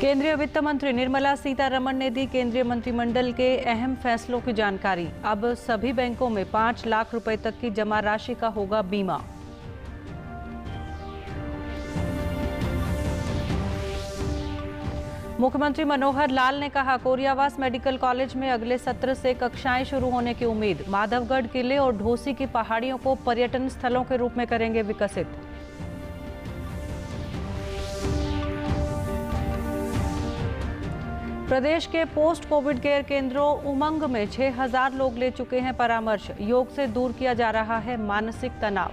केंद्रीय वित्त मंत्री निर्मला सीतारमण ने दी केंद्रीय मंत्रिमंडल के अहम फैसलों की जानकारी। अब सभी बैंकों में 5 लाख रुपए तक की जमा राशि का होगा बीमा। मुख्यमंत्री मनोहर लाल ने कहा, कोरियावास मेडिकल कॉलेज में अगले सत्र से कक्षाएं शुरू होने की उम्मीद। माधवगढ़ किले और ढोसी की पहाड़ियों को पर्यटन स्थलों के रूप में करेंगे विकसित। प्रदेश के पोस्ट कोविड केयर केंद्रों उमंग में 6000 लोग ले चुके हैं परामर्श। योग से दूर किया जा रहा है मानसिक तनाव।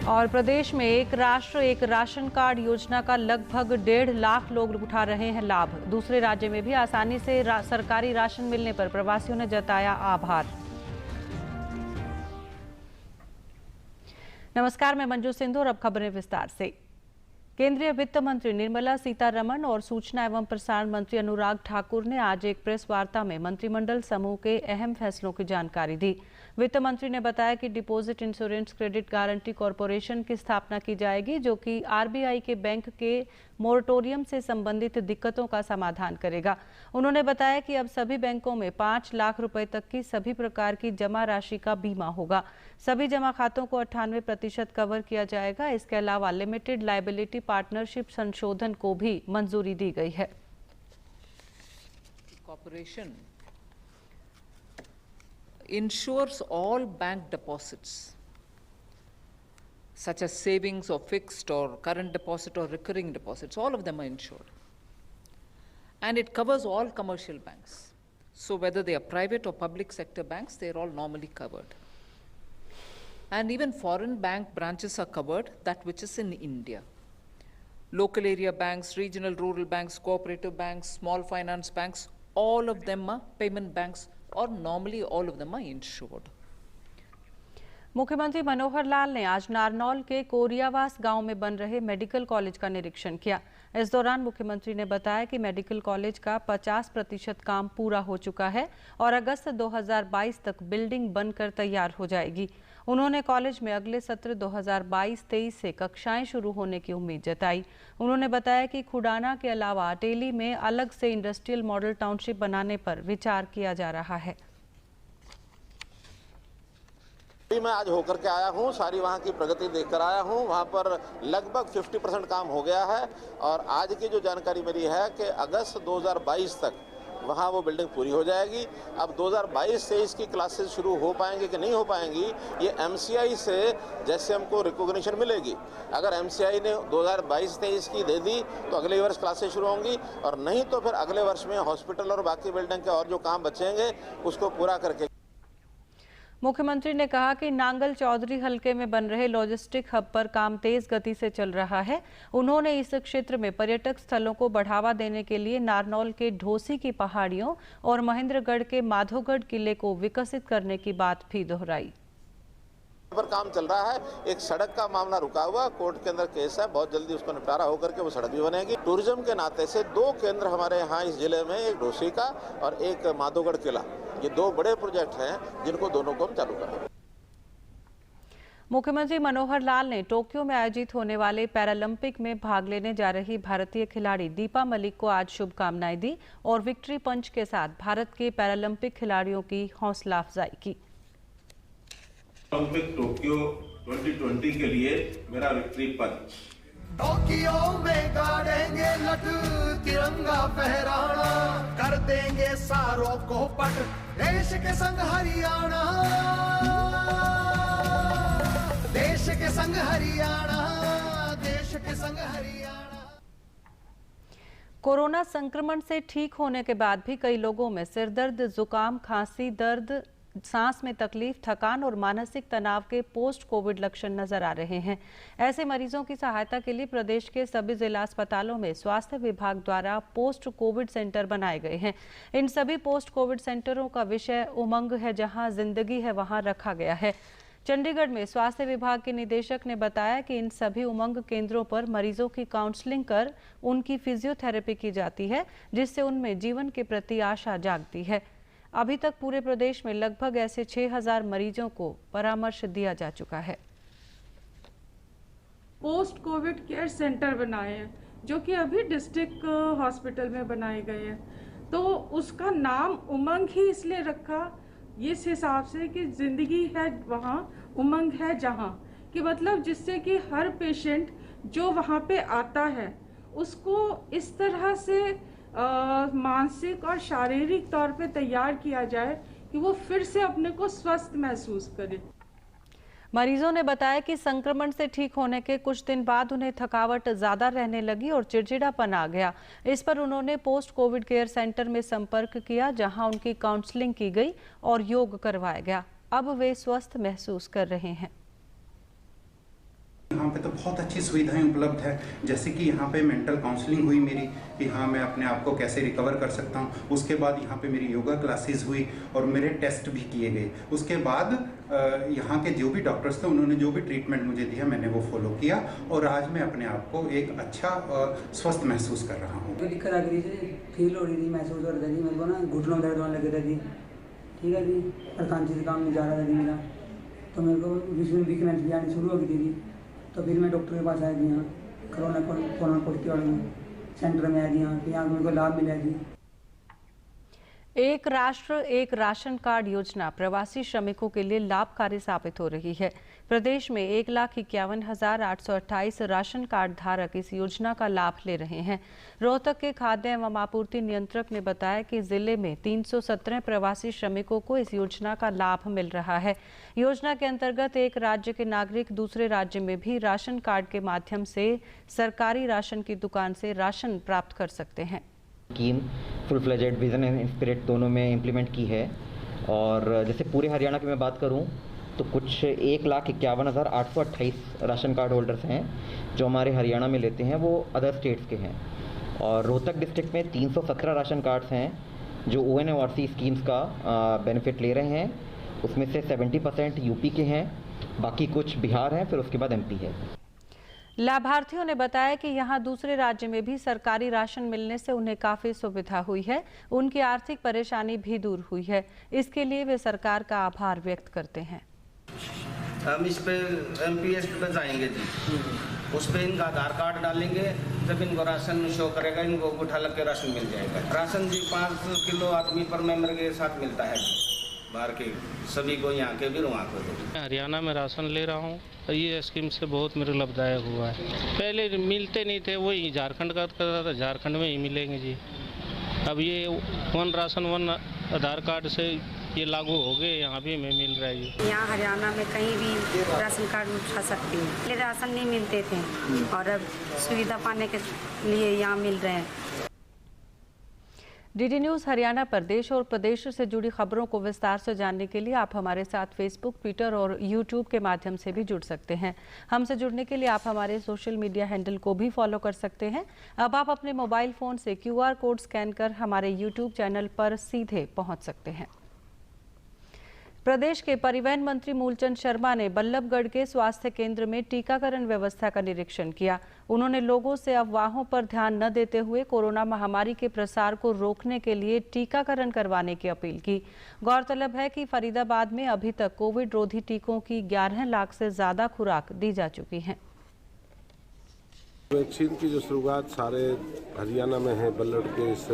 और प्रदेश में एक राष्ट्र एक राशन कार्ड योजना का लगभग 1.5 लाख लोग उठा रहे हैं लाभ। दूसरे राज्य में भी आसानी से सरकारी राशन मिलने पर प्रवासियों ने जताया आभार। नमस्कार, मैं मंजू सिंधु और अब खबरें विस्तार से। केंद्रीय वित्त मंत्री निर्मला सीतारमण और सूचना एवं प्रसारण मंत्री अनुराग ठाकुर ने आज एक प्रेस वार्ता में मंत्रिमंडल समूह के अहम फैसलों की जानकारी दी। वित्त मंत्री ने बताया कि deposit insurance credit guarantee corporation की स्थापना की जाएगी, जो कि आरबीआई के बैंक के मोरेटोरियम से संबंधित दिक्कतों का समाधान करेगा। उन्होंने बताया कि अब सभी बैंकों में 5 लाख रुपए तक की सभी प्रकार की जमा राशि का बीमा होगा। सभी जमा खातों को 98% कवर किया जाएगा। इसके अलावा लिमिटेड लायबिलिटी पार्टनरशिप संशोधन को भी मंजूरी दी गई है। Corporation insures all bank deposits such as savings or fixed or current deposit or recurring deposits. All of them are insured, and it covers all commercial banks. So whether they are private or public sector banks, they are all normally covered. And even foreign bank branches are covered, that which is in India. Local area banks, regional rural banks, cooperative banks, small finance banks, all of them are payment banks, or normally all of them are insured. मुख्यमंत्री मनोहर लाल ने आज नारनौल के कोरियावास गांव में बन रहे medical college का निरीक्षण किया। इस दौरान मुख्यमंत्री ने बताया कि मेडिकल कॉलेज का 50% काम पूरा हो चुका है और अगस्त 2022 तक बिल्डिंग बनकर तैयार हो जाएगी। उन्होंने कॉलेज में अगले सत्र 2022-23 से कक्षाएं शुरू होने की उम्मीद जताई। उन्होंने बताया कि खुडाना के अलावा अटेली में अलग से इंडस्ट्रियल मॉडल टाउनशिप बनाने पर विचार किया जा रहा है। मैं आज होकर के आया हूं, सारी वहां की प्रगति देखकर आया हूं। वहां पर लगभग 50% काम हो गया है और आज की जो जानकारी मेरी है कि अगस्त 2022 तक वहां वो बिल्डिंग पूरी हो जाएगी। अब 2022-23 की क्लासेस शुरू हो पाएंगी कि नहीं हो पाएंगी, ये एमसीआई से जैसे हमको रिकॉग्निशन मिलेगी। अगर एमसीआई ने 2022-23 की दे दी तो अगले वर्ष क्लासेस शुरू होंगी, और नहीं तो फिर अगले वर्ष में हॉस्पिटल और बाकी बिल्डिंग के और जो काम बचेंगे उसको पूरा करके। मुख्यमंत्री ने कहा कि नांगल चौधरी हलके में बन रहे लॉजिस्टिक हब पर काम तेज गति से चल रहा है। उन्होंने इस क्षेत्र में पर्यटक स्थलों को बढ़ावा देने के लिए नारनौल के ढोसी की पहाड़ियों और महेंद्रगढ़ के माधोगढ़ किले को विकसित करने की बात भी दोहराई। पर काम चल रहा है। एक सड़क का मामला रुका हुआ, कोर्ट के अंदर केस है, बहुत जल्दी उसको निपटारा होकर के वो सड़क भी बनेगी। टूरिज्म के नाते से 2 केंद्र हमारे यहाँ इस जिले में, एक ढोसी का और एक माधोगढ़ किला, ये 2 बड़े प्रोजेक्ट हैं जिनको दोनों को हम चालू करें। मुख्यमंत्री मनोहर लाल ने टोक्यो में आयोजित होने वाले पैरालंपिक में भाग लेने जा रही भारतीय खिलाड़ी दीपा मलिक को आज शुभकामनाएं दी और विक्ट्री पंच के साथ भारत के पैरालंपिक खिलाड़ियों की हौसला अफजाई की। ओलंपिक टोक्यो 2020 के लिए मेरा विक्ट्री पंच। टोक्यो में गाड़ेंगे लट तिरंगा फहराना, कर देंगे सारों को पट देश के संग हरियाणा, देश के संग हरियाणा, देश के संग हरियाणा। कोरोना संक्रमण से ठीक होने के बाद भी कई लोगों में सिरदर्द, जुकाम, खांसी, दर्द, सांस में तकलीफ, थकान और मानसिक तनाव के पोस्ट कोविड लक्षण नजर आ रहे हैं। ऐसे मरीजों की सहायता के लिए प्रदेश के सभी जिला अस्पतालों में स्वास्थ्य विभाग द्वारा पोस्ट कोविड सेंटर बनाए गए हैं। इन सभी पोस्ट कोविड सेंटरों का विषय उमंग है, जहां जिंदगी है वहां रखा गया है। चंडीगढ़ में स्वास्थ्य विभाग के निदेशक ने बताया कि इन सभी उमंग केंद्रों पर मरीजों की काउंसलिंग कर उनकी फिजियोथेरेपी की जाती है, जिससे उनमें जीवन के प्रति आशा जागती है। अभी तक पूरे प्रदेश में लगभग ऐसे 6000 मरीजों को परामर्श दिया जा चुका है। पोस्ट कोविड केयर सेंटर बनाए हैं जो कि अभी डिस्ट्रिक्ट हॉस्पिटल में बनाए गए हैं, तो उसका नाम उमंग ही इसलिए रखा इस हिसाब से कि जिंदगी है वहाँ, उमंग है जहाँ, कि मतलब जिससे कि हर पेशेंट जो वहाँ पे आता है उसको इस तरह से मानसिक और शारीरिक तौर पे तैयार किया जाए कि वो फिर से अपने को स्वस्थ महसूस करे। मरीजों ने बताया कि संक्रमण से ठीक होने के कुछ दिन बाद उन्हें थकावट ज्यादा रहने लगी और चिड़चिड़ापन आ गया। इस पर उन्होंने पोस्ट कोविड केयर सेंटर में संपर्क किया, जहां उनकी काउंसलिंग की गई और योग करवाया गया। अब वे स्वस्थ महसूस कर रहे हैं। यहाँ पे तो बहुत अच्छी सुविधाएं उपलब्ध है, जैसे कि यहाँ पे मेंटल काउंसलिंग हुई मेरी कि हाँ मैं अपने आप को कैसे रिकवर कर सकता हूँ। उसके बाद यहाँ पे मेरी योगा क्लासेस हुई और मेरे टेस्ट भी किए गए। उसके बाद यहाँ के जो भी डॉक्टर्स थे उन्होंने जो भी ट्रीटमेंट मुझे दिया मैंने वो फॉलो किया और आज मैं अपने आप को एक अच्छा स्वस्थ महसूस कर रहा हूँ। दिक्कत आ रही थी, फील हो रही थी, महसूस हो रहा था जी मेरे को ना घुटनों दर्द होने लगे थे जी। ठीक है जी, और कांची से काम नहीं जा रहा था जी मेरा, तो मेरे को वीकनेस भी आनी शुरू हो गई थी। तो फिर मैं डॉक्टर के पास आया जी, यहाँ कोरोना पॉजिटिव वाले सेंटर में आया जी, यहाँ मेरे को लाभ मिला जी। एक राष्ट्र एक राशन कार्ड योजना प्रवासी श्रमिकों के लिए लाभकारी साबित हो रही है। प्रदेश में 1,51,828 राशन कार्ड धारक इस योजना का लाभ ले रहे हैं। रोहतक के खाद्य एवं आपूर्ति नियंत्रक ने बताया कि जिले में 317 प्रवासी श्रमिकों को इस योजना का लाभ मिल रहा है। योजना के अंतर्गत एक राज्य के नागरिक दूसरे राज्य में भी राशन कार्ड के माध्यम से सरकारी राशन की दुकान से राशन प्राप्त कर सकते हैं। Scheme full fledged vision and spirit दोनों में इम्प्लीमेंट की है। और जैसे पूरे हरियाणा की मैं बात करूं तो कुछ 1,51,828 राशन कार्ड होल्डर्स हैं जो हमारे हरियाणा में लेते हैं, वो अदर स्टेट्स के हैं। और रोहतक डिस्ट्रिक्ट में 317 राशन कार्ड्स हैं जो ONORC स्कीम्स का बेनिफिट ले रहे हैं। उसमें से 70% यूपी के हैं, बाकी कुछ बिहार हैं, फिर उसके बाद MP है। लाभार्थियों ने बताया कि यहां दूसरे राज्य में भी सरकारी राशन मिलने से उन्हें काफी सुविधा हुई है, उनकी आर्थिक परेशानी भी दूर हुई है। इसके लिए वे सरकार का आभार व्यक्त करते हैं। हम इस पे MPS पे जाएंगे जी, उस पे इनका आधार कार्ड डालेंगे, जब इनको राशन शो करेगा इनको उठा लग के राशन मिल जाएगा। राशन जी 5 किलो आदमी पर मेंबर के साथ मिलता है, बाहर के सभी को, यहाँ के भी वहाँ को। हरियाणा में राशन ले रहा हूँ, ये स्कीम से बहुत मेरे लाभदायक हुआ है। पहले मिलते नहीं थे, वही झारखंड का करता था, झारखंड में ही मिलेंगे जी। अब ये 1 राशन 1 आधार कार्ड से ये लागू हो गए, यहाँ भी हमें मिल रहा है जी। यहाँ हरियाणा में कहीं भी राशन कार्ड उठा सकते हैं। पहले राशन नहीं मिलते थे और अब सुविधा पाने के लिए यहाँ मिल रहे हैं। DD न्यूज़ हरियाणा पर देश और प्रदेश से जुड़ी खबरों को विस्तार से जानने के लिए आप हमारे साथ फेसबुक, ट्विटर और यूट्यूब के माध्यम से भी जुड़ सकते हैं। हमसे जुड़ने के लिए आप हमारे सोशल मीडिया हैंडल को भी फॉलो कर सकते हैं। अब आप अपने मोबाइल फ़ोन से QR कोड स्कैन कर हमारे यूट्यूब चैनल पर सीधे पहुंच सकते हैं। प्रदेश के परिवहन मंत्री मूलचंद शर्मा ने बल्लभगढ़ के स्वास्थ्य केंद्र में टीकाकरण व्यवस्था का निरीक्षण किया। उन्होंने लोगों से अफवाहों पर ध्यान न देते हुए कोरोना महामारी के प्रसार को रोकने के लिए टीकाकरण करवाने की अपील की। गौरतलब है कि फरीदाबाद में अभी तक कोविड रोधी टीकों की 11 लाख से ज्यादा खुराक दी जा चुकी हैं। वैक्सीन की जो शुरुआत सारे हरियाणा में है, बल्लभ के इस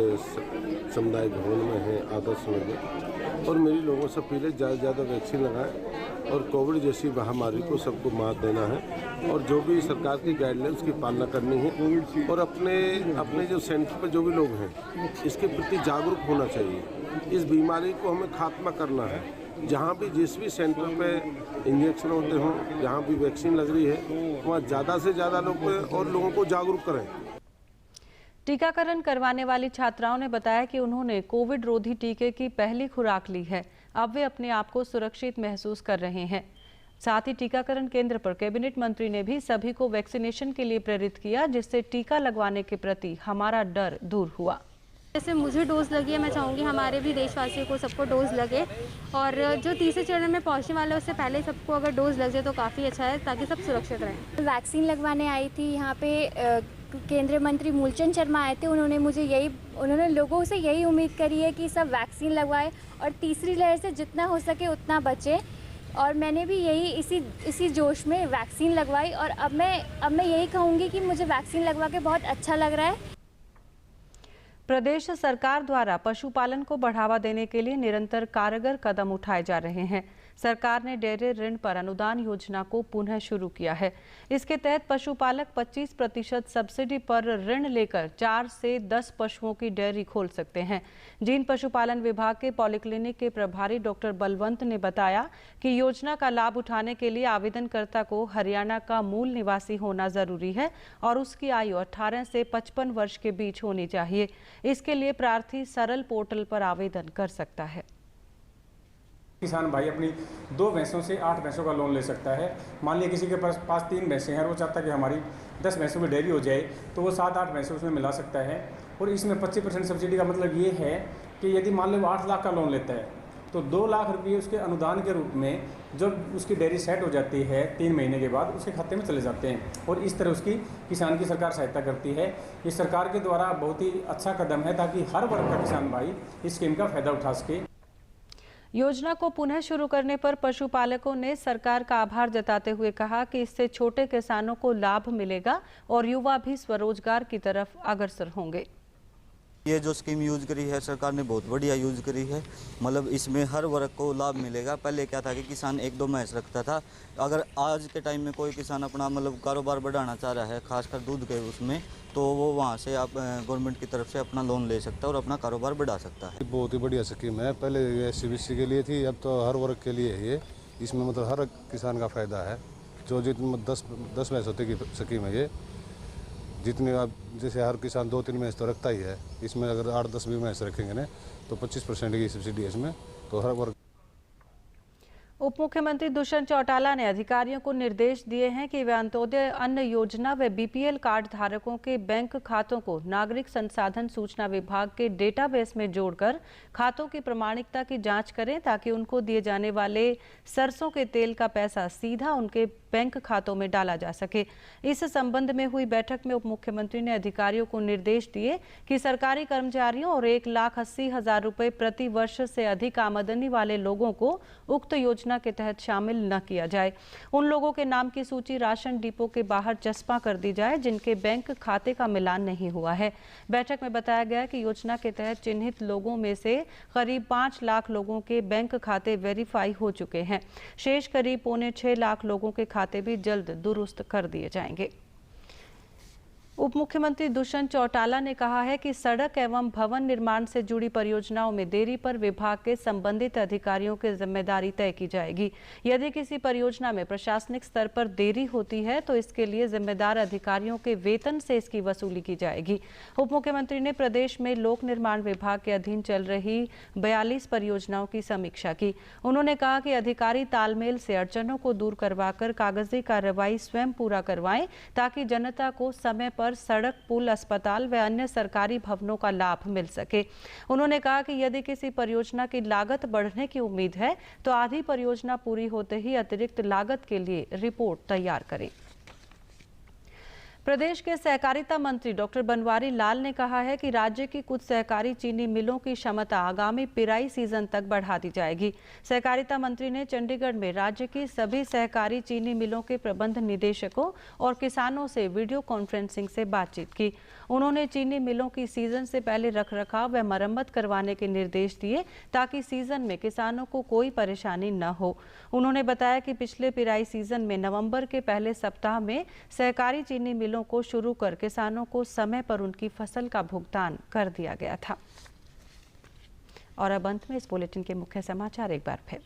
समुदाय भवन में है, आदर्श में, और मेरी लोगों से अपील है ज़्यादा से ज़्यादा वैक्सीन लगाएं और कोविड जैसी महामारी को सबको मात देना है और जो भी सरकार की गाइडलाइंस की पालना करनी है और अपने जो सेंटर पर जो भी लोग हैं इसके प्रति जागरूक होना चाहिए। इस बीमारी को हमें खात्मा करना है। जहाँ भी जिस भी सेंटर पे इंजेक्शन होते हों, जहाँ भी वैक्सीन लग रही है, वहाँ ज़्यादा से ज़्यादा लोग और लोगों को जागरूक करें। टीकाकरण करवाने वाली छात्राओं ने बताया कि उन्होंने कोविड रोधी टीके की पहली खुराक ली है। अब वे अपने आप को सुरक्षित महसूस कर रहे हैं। साथ ही टीकाकरण केंद्र पर कैबिनेट मंत्री ने भी सभी को वैक्सीनेशन के लिए प्रेरित किया, जिससे टीका लगवाने के प्रति हमारा डर दूर हुआ। जैसे मुझे डोज लगी है, मैं चाहूँगी हमारे भी देशवासियों को सबको डोज लगे और जो तीसरे चरण में पहुँचने वाले उससे पहले सबको अगर डोज लग जाए तो काफ़ी अच्छा है, ताकि सब सुरक्षित रहें। वैक्सीन लगवाने आई थी यहाँ पे केंद्रीय मंत्री मूलचंद शर्मा आए थे, उन्होंने लोगों से यही उम्मीद करी है कि सब वैक्सीन लगवाए और तीसरी लहर से जितना हो सके उतना बचे। और मैंने भी इसी जोश में वैक्सीन लगवाई और अब मैं यही कहूँगी कि मुझे वैक्सीन लगवा के बहुत अच्छा लग रहा है। प्रदेश सरकार द्वारा पशुपालन को बढ़ावा देने के लिए निरंतर कारगर कदम उठाए जा रहे हैं। सरकार ने डेयरी ऋण पर अनुदान योजना को पुनः शुरू किया है। इसके तहत पशुपालक 25% सब्सिडी पर ऋण लेकर 4 से 10 पशुओं की डेयरी खोल सकते हैं। जींद पशुपालन विभाग के पॉलिक्लिनिक के प्रभारी डॉक्टर बलवंत ने बताया कि योजना का लाभ उठाने के लिए आवेदनकर्ता को हरियाणा का मूल निवासी होना जरूरी है और उसकी आयु 18 से 55 वर्ष के बीच होनी चाहिए। इसके लिए प्रार्थी सरल पोर्टल पर आवेदन कर सकता है। किसान भाई अपनी 2 भैंसों से 8 भैंसों का लोन ले सकता है। मान लिया किसी के पास 3 भैंसें हैं और वो चाहता है कि हमारी 10 भैंसों की डेयरी हो जाए, तो वो 7-8 भैंसें उसमें मिला सकता है। और इसमें 25% सब्सिडी का मतलब ये है कि यदि मान लो 8 लाख का लोन लेता है तो 2 लाख रुपये उसके अनुदान के रूप में जब उसकी डेयरी सेट हो जाती है 3 महीने के बाद उसके खाते में चले जाते हैं। और इस तरह उसकी किसान की सरकार सहायता करती है। ये सरकार के द्वारा बहुत ही अच्छा कदम है ताकि हर वर्ग का किसान भाई इस स्कीम का फायदा उठा सके। योजना को पुनः शुरू करने पर पशुपालकों ने सरकार का आभार जताते हुए कहा कि इससे छोटे किसानों को लाभ मिलेगा और युवा भी स्वरोजगार की तरफ अग्रसर होंगे। ये जो स्कीम यूज़ करी है सरकार ने बहुत बढ़िया यूज़ करी है। मतलब इसमें हर वर्ग को लाभ मिलेगा। पहले क्या था कि किसान 1-2 भैंस रखता था। अगर आज के टाइम में कोई किसान अपना मतलब कारोबार बढ़ाना चाह रहा है, खासकर दूध के उसमें, तो वो वहाँ से आप गवर्नमेंट की तरफ से अपना लोन ले सकता है और अपना कारोबार बढ़ा सकता है। बहुत ही बढ़िया स्कीम है। पहले SC-BC के लिए थी, अब तो हर वर्ग के लिए है ये। इसमें मतलब हर किसान का फायदा है। जो जितने 10 भैंस होते की स्कीम है ये। जितने आप जैसे हर किसान 2-3 भैंस तो रखता ही है, इसमें अगर 8-10 भी भैंस रखेंगे ना तो 25% की सब्सिडी है इसमें, तो हर वर्ग। उप मुख्यमंत्री दुष्यंत चौटाला ने अधिकारियों को निर्देश दिए हैं कि वे अंत्योदय अन्न योजना व BPL कार्ड धारकों के बैंक खातों को नागरिक संसाधन सूचना विभाग के डेटाबेस में जोड़कर खातों की प्रामाणिकता की जांच करें ताकि उनको दिए जाने वाले सरसों के तेल का पैसा सीधा उनके बैंक खातों में डाला जा सके। इस संबंध में हुई बैठक में उप मुख्यमंत्री ने अधिकारियों को निर्देश दिए कि सरकारी कर्मचारियों और 1,80,000 रुपये प्रति वर्ष से अधिक आमदनी वाले लोगों को उक्त योजना के तहत शामिल न किया जाए। उन लोगों के नाम की सूची राशन डिपो के बाहर चस्पा कर दी जाए जिनके बैंक खाते का मिलान नहीं हुआ है। बैठक में बताया गया कि योजना के तहत चिन्हित लोगों में से करीब 5 लाख लोगों के बैंक खाते वेरीफाई हो चुके हैं। शेष करीब 5.25 लाख लोगों के खाते भी जल्द दुरुस्त कर दिए जाएंगे। उप मुख्यमंत्री दुष्यंत चौटाला ने कहा है कि सड़क एवं भवन निर्माण से जुड़ी परियोजनाओं में देरी पर विभाग के संबंधित अधिकारियों की जिम्मेदारी तय की जाएगी। यदि किसी परियोजना में प्रशासनिक स्तर पर देरी होती है तो इसके लिए जिम्मेदार अधिकारियों के वेतन से इसकी वसूली की जाएगी। उप मुख्यमंत्री ने प्रदेश में लोक निर्माण विभाग के अधीन चल रही 42 परियोजनाओं की समीक्षा की। उन्होंने कहा कि अधिकारी तालमेल से अड़चनों को दूर करवाकर कागजी कार्रवाई स्वयं पूरा करवाएं ताकि जनता को समय पर सड़क, पुल, अस्पताल व अन्य सरकारी भवनों का लाभ मिल सके। उन्होंने कहा कि यदि किसी परियोजना की लागत बढ़ने की उम्मीद है तो आधी परियोजना पूरी होते ही अतिरिक्त लागत के लिए रिपोर्ट तैयार करें। प्रदेश के सहकारिता मंत्री डॉक्टर बनवारी लाल ने कहा है कि राज्य की कुछ सहकारी चीनी मिलों की क्षमता आगामी पिराई सीजन तक बढ़ा दी जाएगी। सहकारिता मंत्री ने चंडीगढ़ में राज्य की सभी सहकारी चीनी मिलों के प्रबंध निदेशकों और किसानों से वीडियो कॉन्फ्रेंसिंग से बातचीत की। उन्होंने चीनी मिलों की सीजन से पहले रखरखाव व मरम्मत करवाने के निर्देश दिए ताकि सीजन में किसानों को कोई परेशानी न हो। उन्होंने बताया कि पिछले पिराई सीजन में नवंबर के पहले सप्ताह में सहकारी चीनी मिलों को शुरू कर किसानों को समय पर उनकी फसल का भुगतान कर दिया गया था। और अब अंत में इस बुलेटिन के मुख्य समाचार एक बार फिर।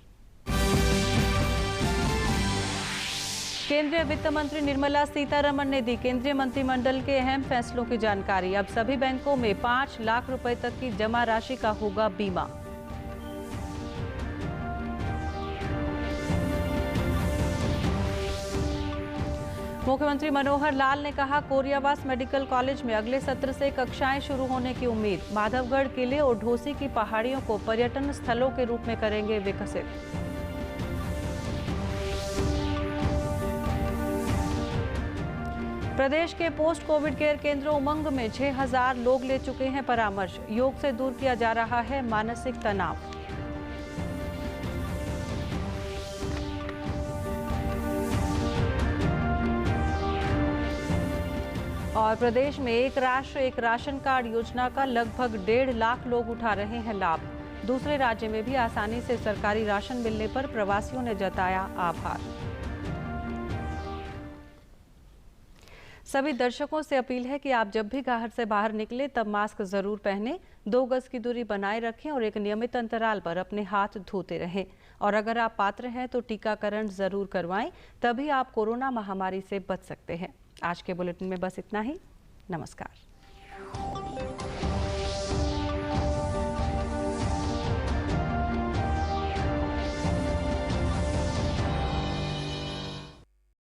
केंद्रीय वित्त मंत्री निर्मला सीतारमण ने दी केंद्रीय मंत्रिमंडल के अहम फैसलों की जानकारी। अब सभी बैंकों में 5 लाख रुपए तक की जमा राशि का होगा बीमा। मुख्यमंत्री मनोहर लाल ने कहा कोरियावास मेडिकल कॉलेज में अगले सत्र से कक्षाएं शुरू होने की उम्मीद। माधवगढ़ किले और ढोसी की पहाड़ियों को पर्यटन स्थलों के रूप में करेंगे विकसित। प्रदेश के पोस्ट कोविड केयर केंद्र उमंग में 6000 लोग ले चुके हैं परामर्श। योग से दूर किया जा रहा है मानसिक तनाव। और प्रदेश में एक राष्ट्र एक राशन कार्ड योजना का लगभग 1.5 लाख लोग उठा रहे हैं लाभ। दूसरे राज्य में भी आसानी से सरकारी राशन मिलने पर प्रवासियों ने जताया आभार। सभी दर्शकों से अपील है कि आप जब भी घर से बाहर निकले तब मास्क जरूर पहनें, 2 गज की दूरी बनाए रखें और एक नियमित अंतराल पर अपने हाथ धोते रहें। और अगर आप पात्र हैं तो टीकाकरण जरूर करवाएं, तभी आप कोरोना महामारी से बच सकते हैं। आज के बुलेटिन में बस इतना ही। नमस्कार।